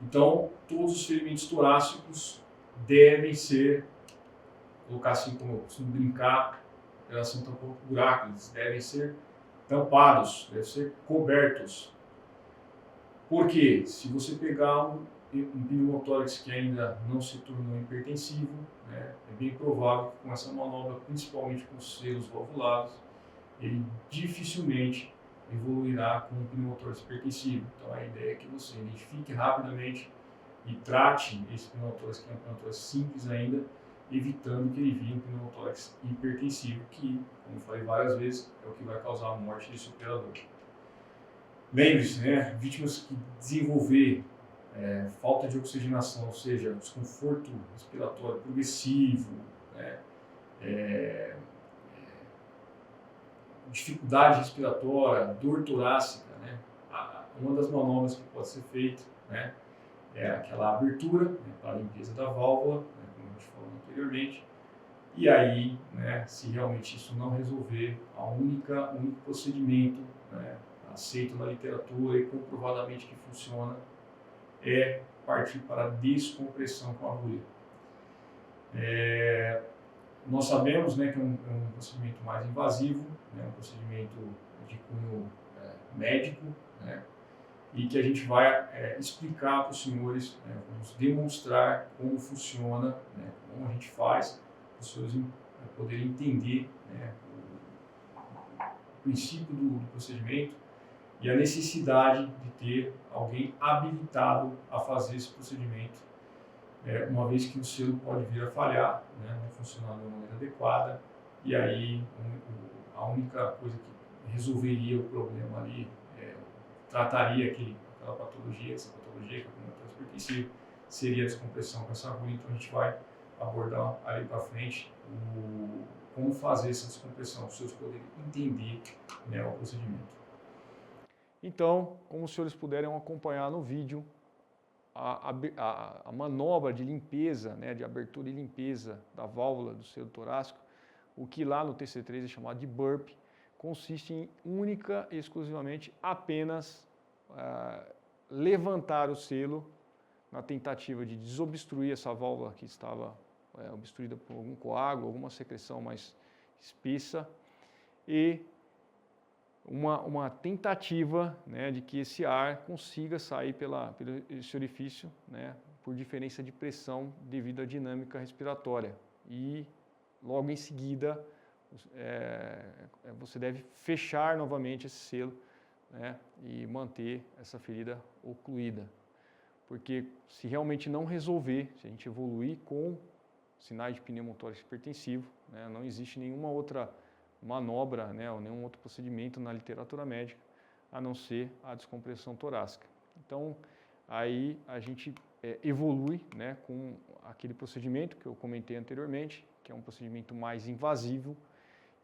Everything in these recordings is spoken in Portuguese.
Então, todos os ferimentos torácicos devem ser, colocar assim como eu costumo brincar, operação tampão-buraco, eles devem ser tampados, devem ser cobertos. Porque se você pegar um pneumotórax que ainda não se tornou hipertensivo, né, é bem provável que com essa manobra, principalmente com os selos valvulados, ele dificilmente evoluirá com um pneumotórax hipertensivo. Então a ideia é que você identifique rapidamente e trate esse pneumotórax, que é um pneumotórax simples ainda, evitando que ele vire um pneumotórax hipertensivo, que, como falei várias vezes, é o que vai causar a morte desse operador. Lembre-se, né, vítimas que desenvolver falta de oxigenação, ou seja, desconforto respiratório progressivo, né, dificuldade respiratória, dor torácica, né, uma das manobras que pode ser feita, né, é aquela abertura, né, para a limpeza da válvula, né, como a gente falou anteriormente, e aí, né, se realmente isso não resolver, o único procedimento, né, aceito na literatura e comprovadamente que funciona é partir para a descompressão com a agulha. Nós sabemos, né, que é um procedimento mais invasivo, né, um procedimento de cunho médico, né, e que a gente vai explicar para os senhores, né, vamos demonstrar como funciona, né, como a gente faz, para os senhores poderem entender, né, o princípio do procedimento e a necessidade de ter alguém habilitado a fazer esse procedimento, uma vez que o selo pode vir a falhar, né, não funcionar de uma maneira adequada, e aí a única coisa que resolveria o problema ali, trataria aquela patologia, essa patologia que é o pneumotórax hipertensivo, seria a descompressão com essa agulha. Então a gente vai abordar ali para frente como fazer essa descompressão, para os senhores poderem entender, né, o procedimento. Então, como os senhores puderam acompanhar no vídeo, a manobra de limpeza, né, de abertura e limpeza da válvula do selo torácico, o que lá no TC3 é chamado de burp, consiste em única e exclusivamente apenas levantar o selo na tentativa de desobstruir essa válvula que estava obstruída por algum coágulo, alguma secreção mais espessa, e uma tentativa, né, de que esse ar consiga sair pelo esse orifício, né, por diferença de pressão devido à dinâmica respiratória. E logo em seguida você deve fechar novamente esse selo, né, e manter essa ferida ocluída. Porque se realmente não resolver, se a gente evoluir com sinais de pneumotórax hipertensivo, né, não existe nenhuma outra manobra, né, ou nenhum outro procedimento na literatura médica a não ser a descompressão torácica. Então, aí a gente evolui, né, com aquele procedimento que eu comentei anteriormente, que é um procedimento mais invasivo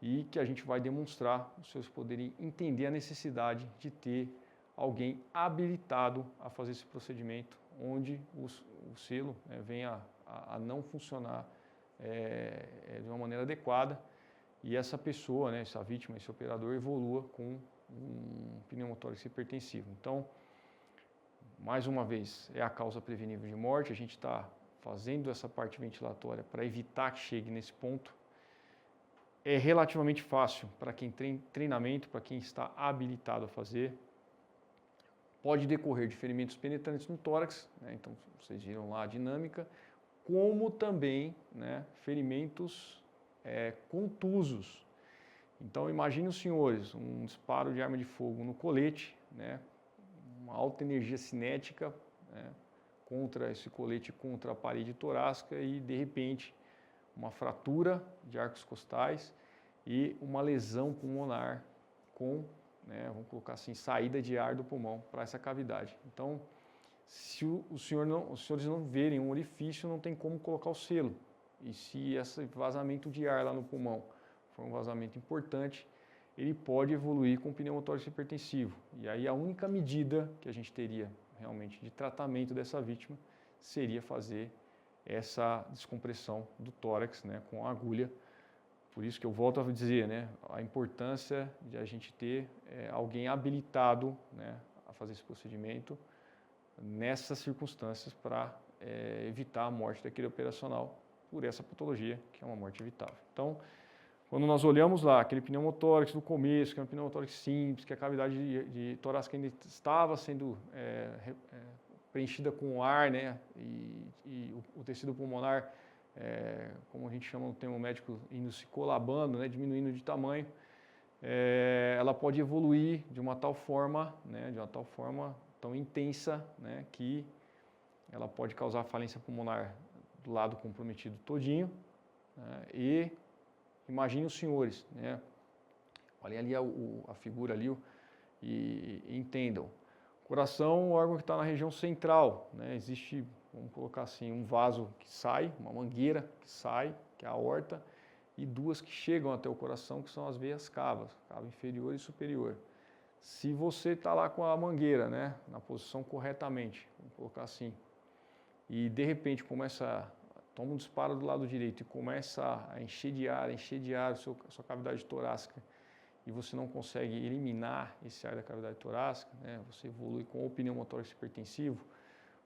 e que a gente vai demonstrar os seus poderem entender a necessidade de ter alguém habilitado a fazer esse procedimento, onde o selo venha a não funcionar de uma maneira adequada e essa pessoa, né, essa vítima, esse operador, evolua com um pneumotórax hipertensivo. Então, mais uma vez, é a causa prevenível de morte, a gente está fazendo essa parte ventilatória para evitar que chegue nesse ponto. É relativamente fácil para quem tem treinamento, para quem está habilitado a fazer. Pode decorrer de ferimentos penetrantes no tórax, né, então vocês viram lá a dinâmica, como também, né, ferimentos contusos. Então imagine os senhores, um disparo de arma de fogo no colete, né, uma alta energia cinética, né, contra esse colete, contra a parede torácica e de repente uma fratura de arcos costais e uma lesão pulmonar com, né, vamos colocar assim, saída de ar do pulmão para essa cavidade. Então, se os senhores não verem um orifício, não tem como colocar o selo. E se esse vazamento de ar lá no pulmão for um vazamento importante, ele pode evoluir com pneumotórax hipertensivo. E aí a única medida que a gente teria realmente de tratamento dessa vítima seria fazer essa descompressão do tórax, né, com a agulha. Por isso que eu volto a dizer, né, a importância de a gente ter alguém habilitado, né, a fazer esse procedimento, nessas circunstâncias para evitar a morte daquele operacional por essa patologia, que é uma morte evitável. Então, quando nós olhamos lá aquele pneumotórax do começo, que é um pneumotórax simples, que a cavidade de torácica ainda estava sendo preenchida com ar, né, e o tecido pulmonar, como a gente chama no termo médico, indo se colabando, né, diminuindo de tamanho, ela pode evoluir de uma tal forma, né, tão intensa, né, que ela pode causar falência pulmonar do lado comprometido todinho, né, e imagine os senhores, né, olhem ali a figura ali e entendam. O coração é um órgão que está na região central, né, existe, vamos colocar assim, um vaso que sai, uma mangueira que sai, que é a aorta, e duas que chegam até o coração, que são as veias cava inferior e superior. Se você está lá com a mangueira, né, na posição corretamente, vamos colocar assim, e de repente toma um disparo do lado direito e começa a encher de ar a sua cavidade torácica, e você não consegue eliminar esse ar da cavidade torácica, né, você evolui com o pneumotórax hipertensivo,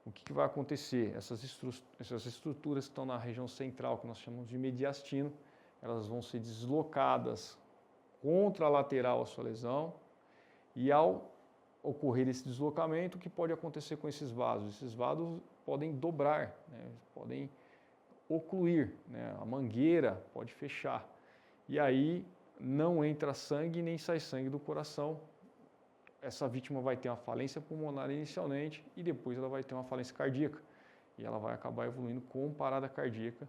o que vai acontecer? Essas estruturas que estão na região central, que nós chamamos de mediastino, elas vão ser deslocadas contralateral à sua lesão, e ao ocorrer esse deslocamento, o que pode acontecer com esses vasos? Esses vasos podem dobrar, né, podem ocluir, né, a mangueira pode fechar, e aí não entra sangue nem sai sangue do coração. Essa vítima vai ter uma falência pulmonar inicialmente e depois ela vai ter uma falência cardíaca, e ela vai acabar evoluindo com parada cardíaca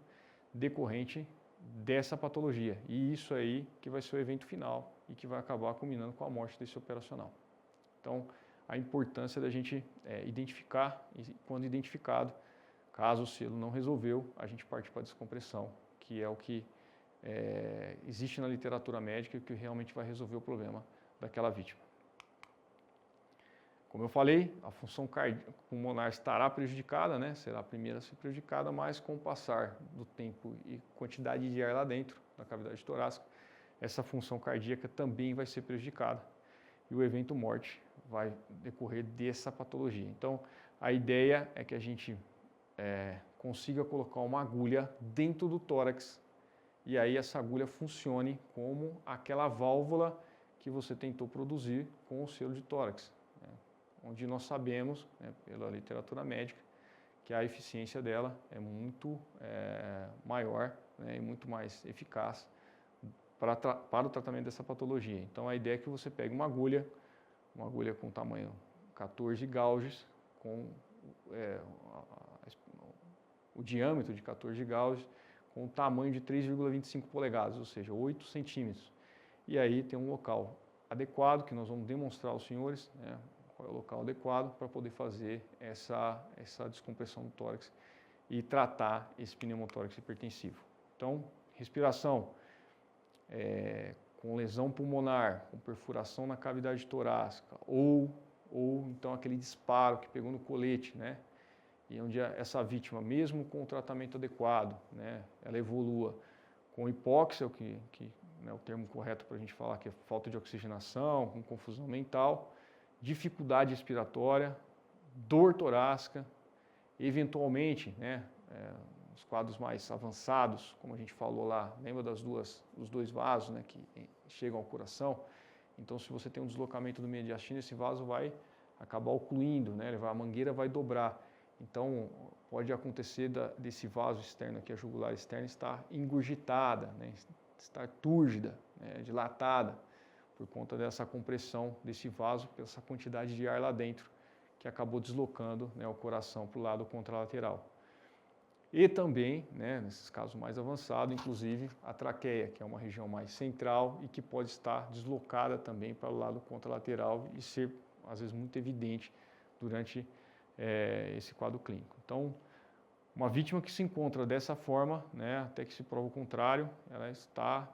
decorrente dessa patologia, e isso aí que vai ser o evento final e que vai acabar culminando com a morte desse operacional. Então, a importância da gente identificar, e quando identificado, caso o selo não resolveu, a gente parte para a descompressão, que é o que existe na literatura médica e que realmente vai resolver o problema daquela vítima. Como eu falei, a função pulmonar estará prejudicada, né? Será a primeira a ser prejudicada, mas com o passar do tempo e quantidade de ar lá dentro da cavidade torácica, essa função cardíaca também vai ser prejudicada e o evento morte vai decorrer dessa patologia. Então, a ideia é que a gente consiga colocar uma agulha dentro do tórax e aí essa agulha funcione como aquela válvula que você tentou produzir com o selo de tórax, né? Onde nós sabemos, né, pela literatura médica, que a eficiência dela é muito maior, né, e muito mais eficaz para o tratamento dessa patologia. Então a ideia é que você pegue uma agulha com tamanho 14 gauges, com o diâmetro de 14 gauges, com o tamanho de 3,25 polegadas, ou seja, 8 centímetros. E aí tem um local adequado, que nós vamos demonstrar aos senhores, né, qual é o local adequado para poder fazer essa descompressão do tórax e tratar esse pneumotórax hipertensivo. Então, respiração com lesão pulmonar, com perfuração na cavidade torácica, ou então aquele disparo que pegou no colete, né? E onde essa vítima, mesmo com o tratamento adequado, né, ela evolua com hipóxia, né, o termo correto para a gente falar que é falta de oxigenação, com confusão mental, dificuldade respiratória, dor torácica, eventualmente, né, os quadros mais avançados, como a gente falou lá, lembra dos dois vasos, né, que chegam ao coração? Então, se você tem um deslocamento do mediastino, esse vaso vai acabar ocluindo, né, a mangueira vai dobrar. Então, pode acontecer desse vaso externo aqui, a jugular externa, estar engurgitada, né, estar túrgida, né, dilatada, por conta dessa compressão desse vaso, essa quantidade de ar lá dentro, que acabou deslocando, né, o coração para o lado contralateral. E também, né, nesses casos mais avançados, inclusive a traqueia, que é uma região mais central e que pode estar deslocada também para o lado contralateral e ser, às vezes, muito evidente durante esse quadro clínico. Então, uma vítima que se encontra dessa forma, né, até que se prova o contrário, ela está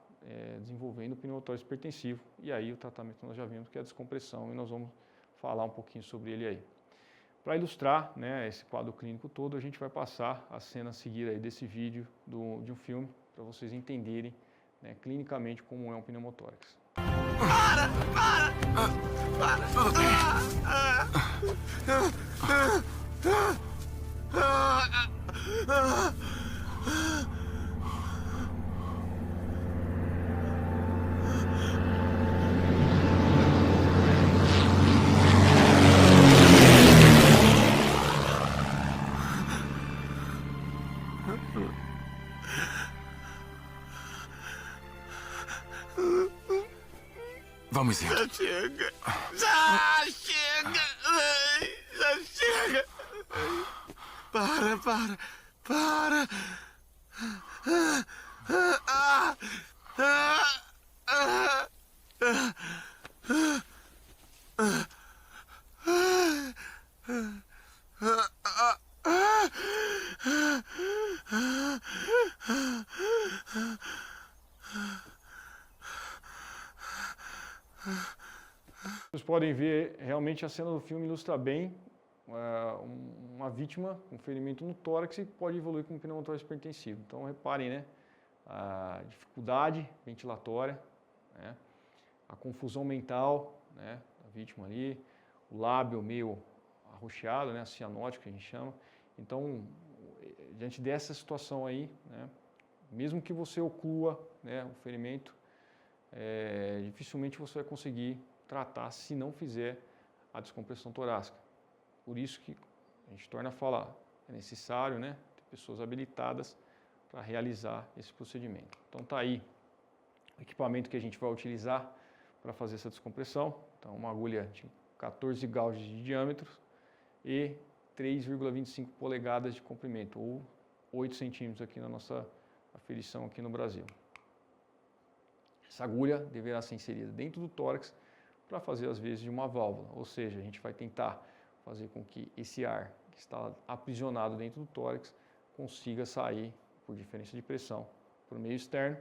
desenvolvendo pneumotórax hipertensivo, e aí o tratamento nós já vimos que é a descompressão, e nós vamos falar um pouquinho sobre ele aí. Para ilustrar, né, esse quadro clínico todo, a gente vai passar a cena a seguir aí desse vídeo de um filme, para vocês entenderem, né, clinicamente como é um pneumotórax. Para! Vamos indo. Já chega! Já chega! Ai, já chega! Para! Vocês podem ver, realmente a cena do filme ilustra bem uma vítima com ferimento no tórax que pode evoluir com pneumotórax hipertensivo. Então reparem, né, a dificuldade ventilatória, né, a confusão mental, né, da vítima ali, o lábio meio arroxeado, né, cianótico que a gente chama. Então, diante dessa situação aí, né, mesmo que você oclua, né, o ferimento, dificilmente você vai conseguir tratar se não fizer a descompressão torácica. Por isso que a gente torna a falar, é necessário, né, ter pessoas habilitadas para realizar esse procedimento. Então tá aí o equipamento que a gente vai utilizar para fazer essa descompressão. Então uma agulha de 14 gauges de diâmetro e 3,25 polegadas de comprimento, ou 8 centímetros aqui na nossa aferição aqui no Brasil. Essa agulha deverá ser inserida dentro do tórax para fazer as vezes de uma válvula, ou seja, a gente vai tentar fazer com que esse ar que está aprisionado dentro do tórax consiga sair por diferença de pressão para o meio externo,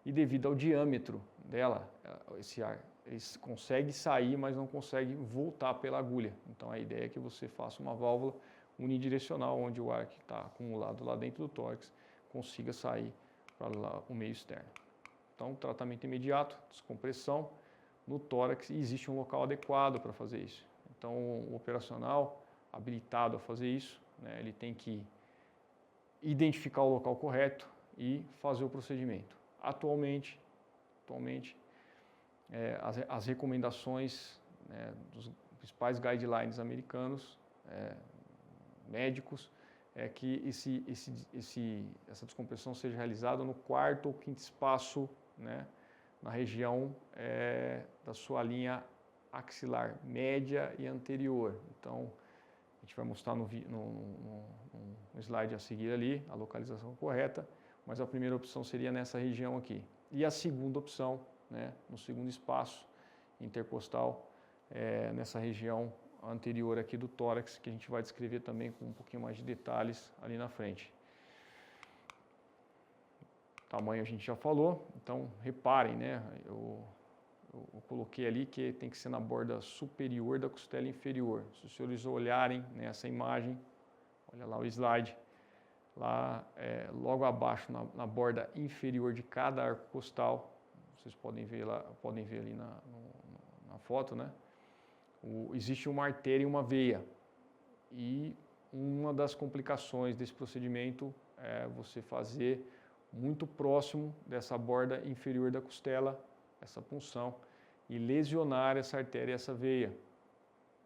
e devido ao diâmetro dela, esse ar ele consegue sair, mas não consegue voltar pela agulha. Então a ideia é que você faça uma válvula unidirecional, onde o ar que está acumulado lá dentro do tórax consiga sair para o meio externo. Então, tratamento imediato, descompressão no tórax, e existe um local adequado para fazer isso. Então, o operacional habilitado a fazer isso, né, ele tem que identificar o local correto e fazer o procedimento. Atualmente as recomendações, né, dos principais guidelines americanos, médicos, é que essa descompressão seja realizada no quarto ou quinto espaço, né, na região da sua linha axilar média e anterior. Então, a gente vai mostrar no slide a seguir ali a localização correta, mas a primeira opção seria nessa região aqui. E a segunda opção, né, no segundo espaço intercostal, nessa região anterior aqui do tórax, que a gente vai descrever também com um pouquinho mais de detalhes ali na frente. Tamanho a gente já falou, então reparem, né, eu coloquei ali que tem que ser na borda superior da costela inferior. Se os senhores olharem nessa imagem, olha lá o slide, lá logo abaixo na borda inferior de cada arco costal, vocês podem ver ali na foto, né? Existe uma artéria e uma veia, e uma das complicações desse procedimento é você fazer muito próximo dessa borda inferior da costela, essa punção, e lesionar essa artéria e essa veia.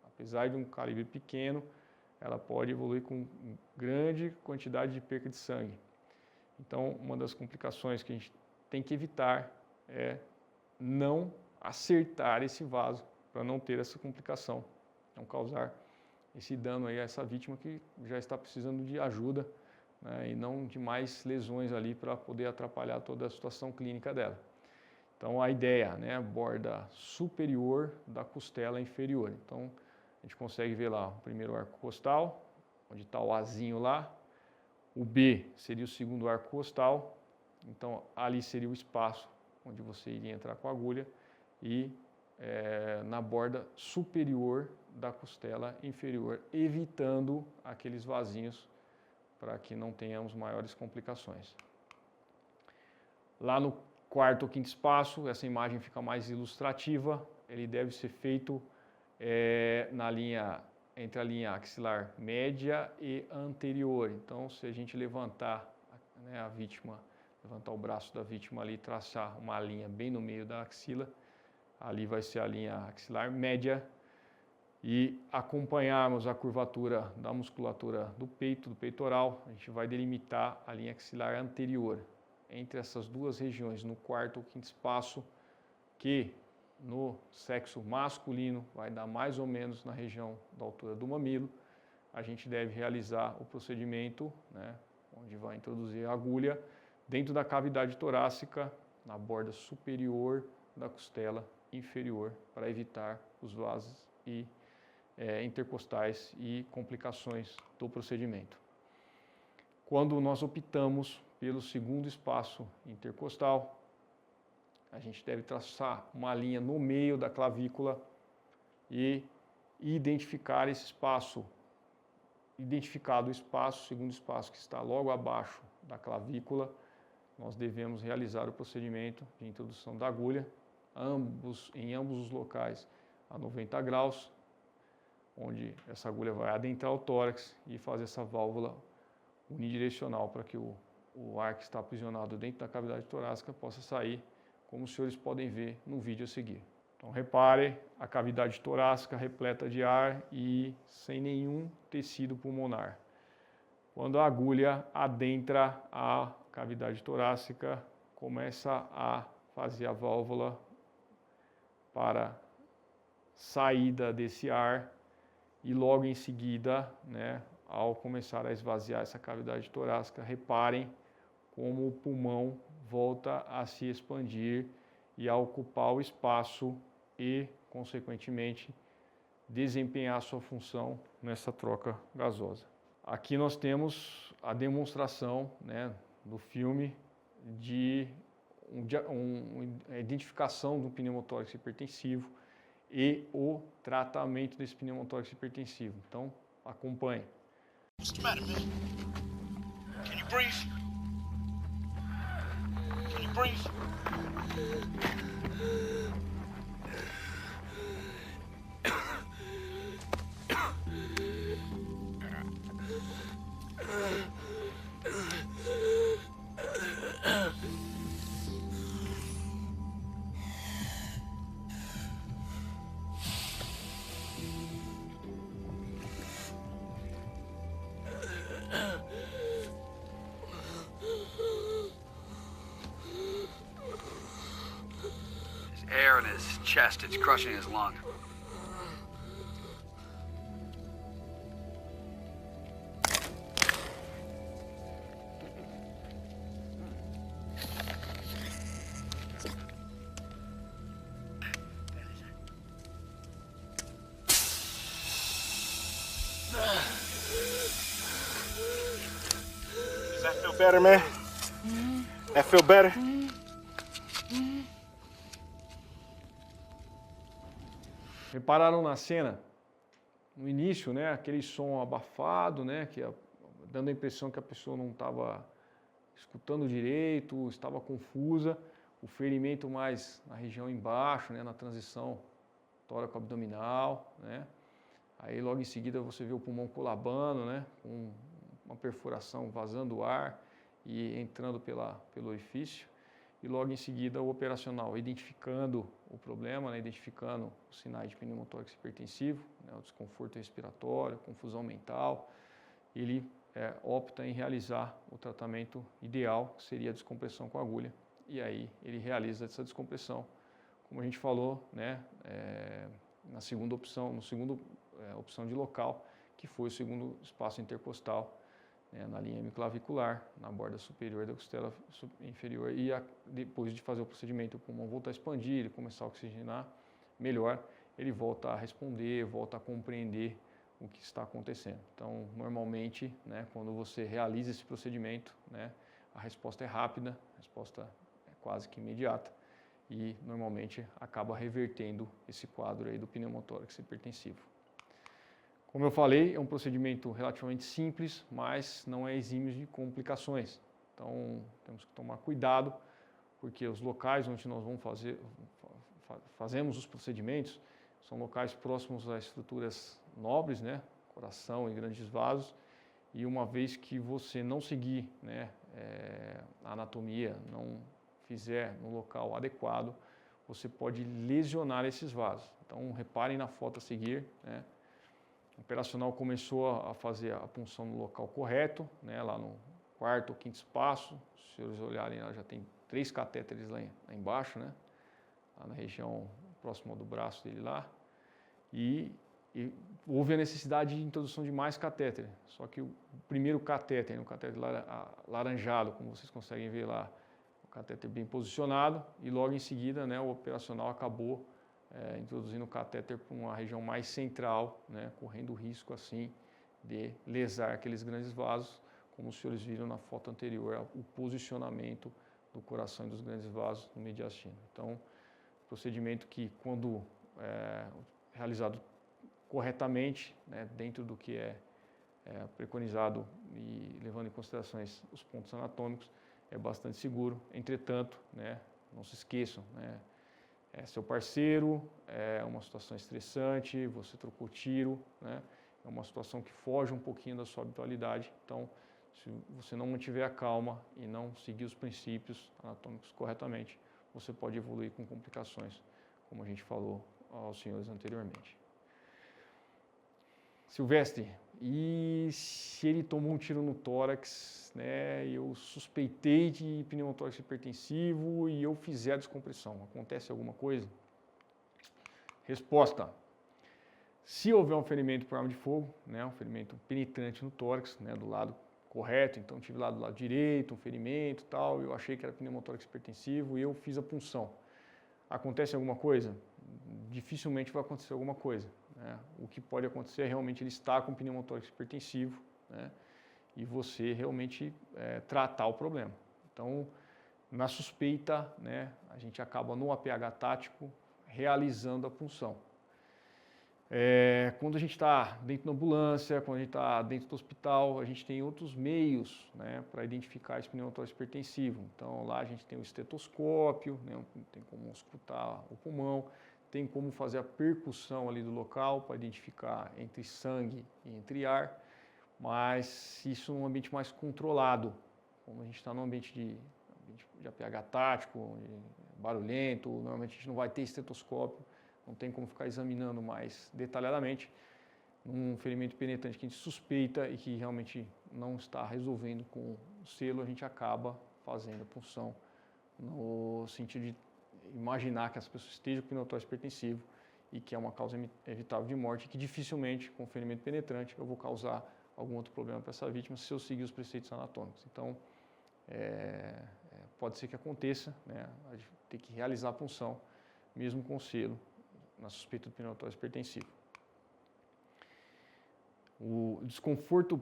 Apesar de um calibre pequeno, ela pode evoluir com grande quantidade de perca de sangue. Então, uma das complicações que a gente tem que evitar é não acertar esse vaso, para não ter essa complicação, não causar esse dano aí a essa vítima que já está precisando de ajuda, né, e não de mais lesões ali para poder atrapalhar toda a situação clínica dela. Então a ideia, né, a borda superior da costela inferior. Então a gente consegue ver lá o primeiro arco costal, onde está o Azinho lá, o B seria o segundo arco costal, então ali seria o espaço onde você iria entrar com a agulha, e na borda superior da costela inferior, evitando aqueles vasinhos para que não tenhamos maiores complicações. Lá no quarto ou quinto espaço, essa imagem fica mais ilustrativa, ele deve ser feito na linha entre a linha axilar média e anterior. Então, se a gente levantar, né, a vítima, levantar o braço da vítima ali, traçar uma linha bem no meio da axila, ali vai ser a linha axilar média, e acompanharmos a curvatura da musculatura do peito, do peitoral, a gente vai delimitar a linha axilar anterior. Entre essas duas regiões, no quarto ou quinto espaço, que no sexo masculino vai dar mais ou menos na região da altura do mamilo, a gente deve realizar o procedimento, né, onde vai introduzir a agulha dentro da cavidade torácica, na borda superior da costela inferior, para evitar os vasos e intercostais e complicações do procedimento. Quando nós optamos pelo segundo espaço intercostal, a gente deve traçar uma linha no meio da clavícula e identificar esse espaço. Identificado o espaço, o segundo espaço que está logo abaixo da clavícula, nós devemos realizar o procedimento de introdução da agulha, em ambos os locais a 90 graus, onde essa agulha vai adentrar o tórax e fazer essa válvula unidirecional para que o ar que está aprisionado dentro da cavidade torácica possa sair, como os senhores podem ver no vídeo a seguir. Então repare a cavidade torácica repleta de ar e sem nenhum tecido pulmonar. Quando a agulha adentra a cavidade torácica, começa a fazer a válvula para saída desse ar e logo em seguida, né, ao começar a esvaziar essa cavidade torácica, reparem como o pulmão volta a se expandir e a ocupar o espaço e, consequentemente, desempenhar sua função nessa troca gasosa. Aqui nós temos a demonstração, né, do filme de identificação do pneumotórax hipertensivo e o tratamento desse pneumotórax hipertensivo. Então, acompanhe. What's the matter, man? Can you breathe? Can you breathe? Air in his chest, it's crushing his lung. Does that feel better, man? That feel better? Repararam na cena, no início, né, aquele som abafado, né, dando a impressão que a pessoa não estava escutando direito, estava confusa, o ferimento mais na região embaixo, né, na transição tóraco-abdominal, né, aí logo em seguida você vê o pulmão colabando, né, com uma perfuração vazando ar e entrando pelo orifício. E logo em seguida o operacional, identificando o problema, né, identificando os sinais de pneumotórax hipertensivo, né, o desconforto respiratório, confusão mental, ele opta em realizar o tratamento ideal, que seria a descompressão com agulha, e aí ele realiza essa descompressão, como a gente falou, né, na segunda opção, opção de local, que foi o segundo espaço intercostal, na linha hemiclavicular, na borda superior da costela inferior, e depois de fazer o procedimento, o pulmão volta a expandir, ele começar a oxigenar melhor, ele volta a responder, volta a compreender o que está acontecendo. Então, normalmente, né, quando você realiza esse procedimento, né, a resposta é rápida, a resposta é quase que imediata, e normalmente acaba revertendo esse quadro aí do pneumotórax hipertensivo. Como eu falei, é um procedimento relativamente simples, mas não é exímio de complicações. Então, temos que tomar cuidado, porque os locais onde nós fazemos os procedimentos são locais próximos a estruturas nobres, né, coração e grandes vasos, e uma vez que você não seguir, né, a anatomia, não fizer no local adequado, você pode lesionar esses vasos. Então, reparem na foto a seguir, né? O operacional começou a fazer a punção no local correto, né? Lá no quarto ou quinto espaço. Se vocês olharem, lá já tem 3 catéteres lá embaixo, né? Lá na região próxima do braço dele lá. E houve a necessidade de introdução de mais catéter. Só que o primeiro catéter, o catéter laranjado, como vocês conseguem ver lá, o catéter bem posicionado, e logo em seguida, né, o operacional acabou introduzindo o catéter para uma região mais central, né, correndo o risco assim de lesar aqueles grandes vasos, como os senhores viram na foto anterior, o posicionamento do coração e dos grandes vasos no mediastino. Então, procedimento que, quando realizado corretamente, né, dentro do que é preconizado e levando em considerações os pontos anatômicos, é bastante seguro. Entretanto, né, não se esqueçam, né, é seu parceiro, é uma situação estressante, você trocou tiro, né, é uma situação que foge um pouquinho da sua habitualidade. Então, se você não mantiver a calma e não seguir os princípios anatômicos corretamente, você pode evoluir com complicações, como a gente falou aos senhores anteriormente. Silvestre, e se ele tomou um tiro no tórax, né, eu suspeitei de pneumotórax hipertensivo e eu fizer a descompressão, acontece alguma coisa? Resposta: se houver um ferimento por arma de fogo, né, um ferimento penetrante no tórax, né, do lado correto, então tive lá do lado direito um ferimento e tal, eu achei que era pneumotórax hipertensivo e eu fiz a punção. Acontece alguma coisa? Dificilmente vai acontecer alguma coisa, né? O que pode acontecer é realmente ele estar com pneumotórax hipertensivo, né, e você realmente tratar o problema. Então, na suspeita, né, a gente acaba no APH tático realizando a punção. Quando a gente está dentro da ambulância, quando a gente está dentro do hospital, a gente tem outros meios, né, para identificar esse pneumotórax hipertensivo. Então, lá a gente tem o estetoscópio, né, tem como escutar o pulmão, tem como fazer a percussão ali do local para identificar entre sangue e entre ar, mas isso num ambiente mais controlado, como a gente está num ambiente de APH tático, barulhento, normalmente a gente não vai ter estetoscópio, não tem como ficar examinando mais detalhadamente. Num ferimento penetrante que a gente suspeita e que realmente não está resolvendo com o selo, a gente acaba fazendo a punção no sentido de imaginar que essa pessoa esteja com pneumotórax hipertensivo e que é uma causa evitável de morte, e que dificilmente, com ferimento penetrante, eu vou causar algum outro problema para essa vítima se eu seguir os preceitos anatômicos. Então, pode ser que aconteça, né, a gente ter que realizar a punção, mesmo com selo, na suspeita do pneumotórax hipertensivo. O desconforto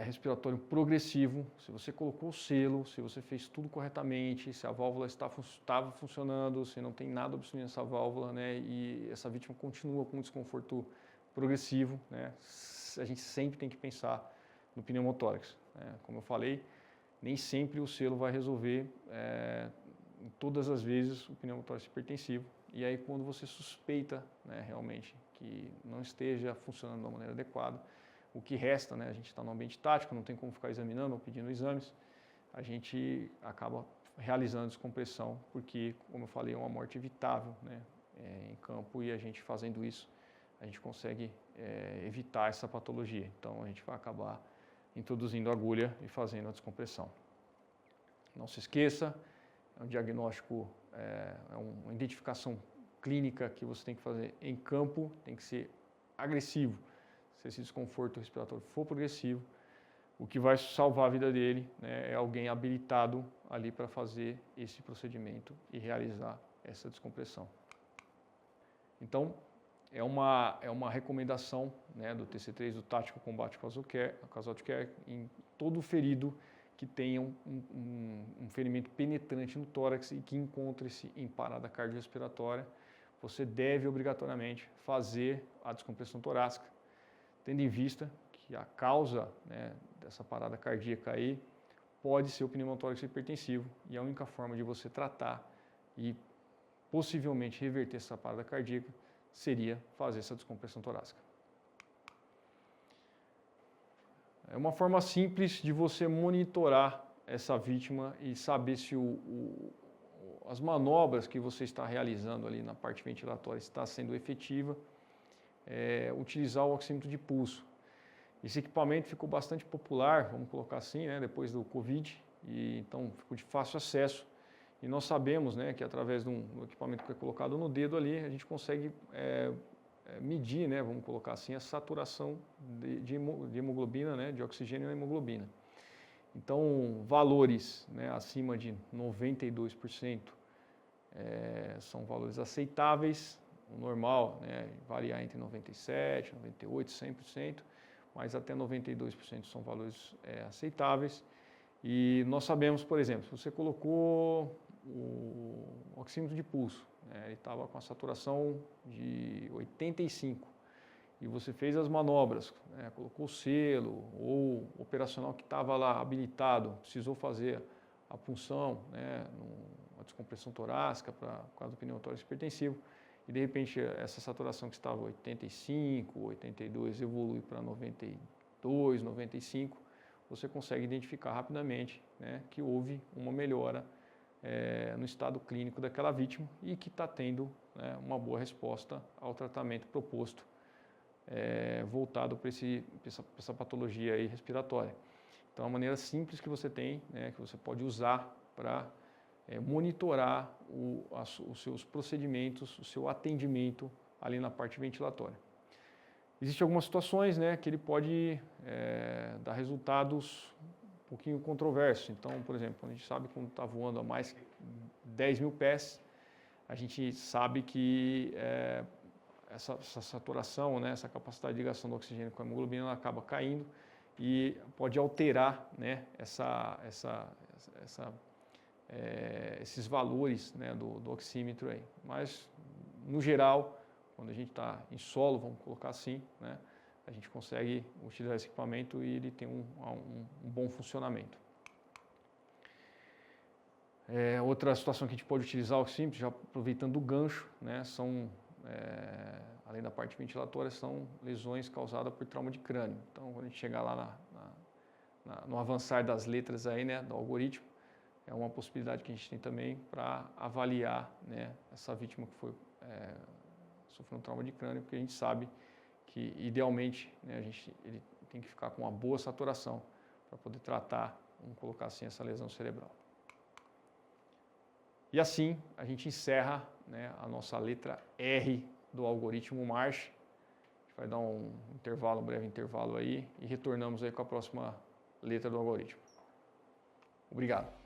respiratório progressivo, se você colocou o selo, se você fez tudo corretamente, se a válvula estava funcionando, se não tem nada obstruindo essa válvula, né, e essa vítima continua com um desconforto progressivo, né, a gente sempre tem que pensar no pneumotórax, né. Como eu falei, nem sempre o selo vai resolver em todas as vezes o pneumotórax hipertensivo. E aí, quando você suspeita, né, realmente que não esteja funcionando da maneira adequada, o que resta, né, a gente está no ambiente tático, não tem como ficar examinando ou pedindo exames, a gente acaba realizando descompressão, porque, como eu falei, é uma morte evitável, né, em campo, e a gente fazendo isso, a gente consegue evitar essa patologia. Então, a gente vai acabar introduzindo a agulha e fazendo a descompressão. Não se esqueça, é um diagnóstico, uma identificação clínica que você tem que fazer em campo, tem que ser agressivo. Se esse desconforto respiratório for progressivo, o que vai salvar a vida dele, né, é alguém habilitado ali para fazer esse procedimento e realizar essa descompressão. Então, é uma recomendação, né, do TC3, do Tático Combate Casualty Care, em todo ferido que tenha um ferimento penetrante no tórax e que encontre-se em parada cardiorrespiratória, você deve obrigatoriamente fazer a descompressão torácica, tendo em vista que a causa, né, dessa parada cardíaca aí pode ser o pneumotórax hipertensivo, e a única forma de você tratar e possivelmente reverter essa parada cardíaca seria fazer essa descompressão torácica. É uma forma simples de você monitorar essa vítima e saber se as manobras que você está realizando ali na parte ventilatória está sendo efetiva, utilizar o oxímetro de pulso. Esse equipamento ficou bastante popular, vamos colocar assim, né, depois do Covid, e então ficou de fácil acesso. E nós sabemos, né, que através de um equipamento que é colocado no dedo ali, a gente consegue medir, né, vamos colocar assim, a saturação de hemoglobina, né, de oxigênio na hemoglobina. Então, valores, né, acima de 92% são valores aceitáveis. O normal, né, variar entre 97%, 98%, 100%, mas até 92% são valores aceitáveis. E nós sabemos, por exemplo, se você colocou o oxímetro de pulso, ele estava com a saturação de 85, e você fez as manobras, colocou o selo, ou o operacional que estava lá habilitado, precisou fazer a punção, a descompressão torácica por causa do pneumotórax hipertensivo, e de repente essa saturação que estava 85, 82 evolui para 92, 95, você consegue identificar rapidamente, né, que houve uma melhora no estado clínico daquela vítima e que está tendo, né, uma boa resposta ao tratamento proposto, voltado para essa patologia aí respiratória. Então, é uma maneira simples que você tem, né, que você pode usar para monitorar os seus procedimentos, o seu atendimento ali na parte ventilatória. Existem algumas situações, né, que ele pode dar resultados um pouquinho controversos. Então, por exemplo, a gente sabe quando está voando a mais de 10 mil pés, a gente sabe que essa saturação, né, essa capacidade de ligação do oxigênio com a hemoglobina, ela acaba caindo e pode alterar, né, esses valores, né, do oxímetro aí. Mas, no geral, quando a gente está em solo, vamos colocar assim, né, a gente consegue utilizar esse equipamento e ele tem um bom funcionamento. Outra situação que a gente pode utilizar o oxímetro, já aproveitando o gancho, né, além da parte ventilatória, são lesões causadas por trauma de crânio. Então, quando a gente chegar lá no avançar das letras aí, né, do algoritmo, é uma possibilidade que a gente tem também para avaliar, né, essa vítima que sofreu um trauma de crânio, porque a gente sabe que, idealmente, né, ele tem que ficar com uma boa saturação para poder tratar, vamos colocar assim, essa lesão cerebral. E assim, a gente encerra, né, a nossa letra R do algoritmo Marsh. A gente vai dar um breve intervalo aí, e retornamos aí com a próxima letra do algoritmo. Obrigado.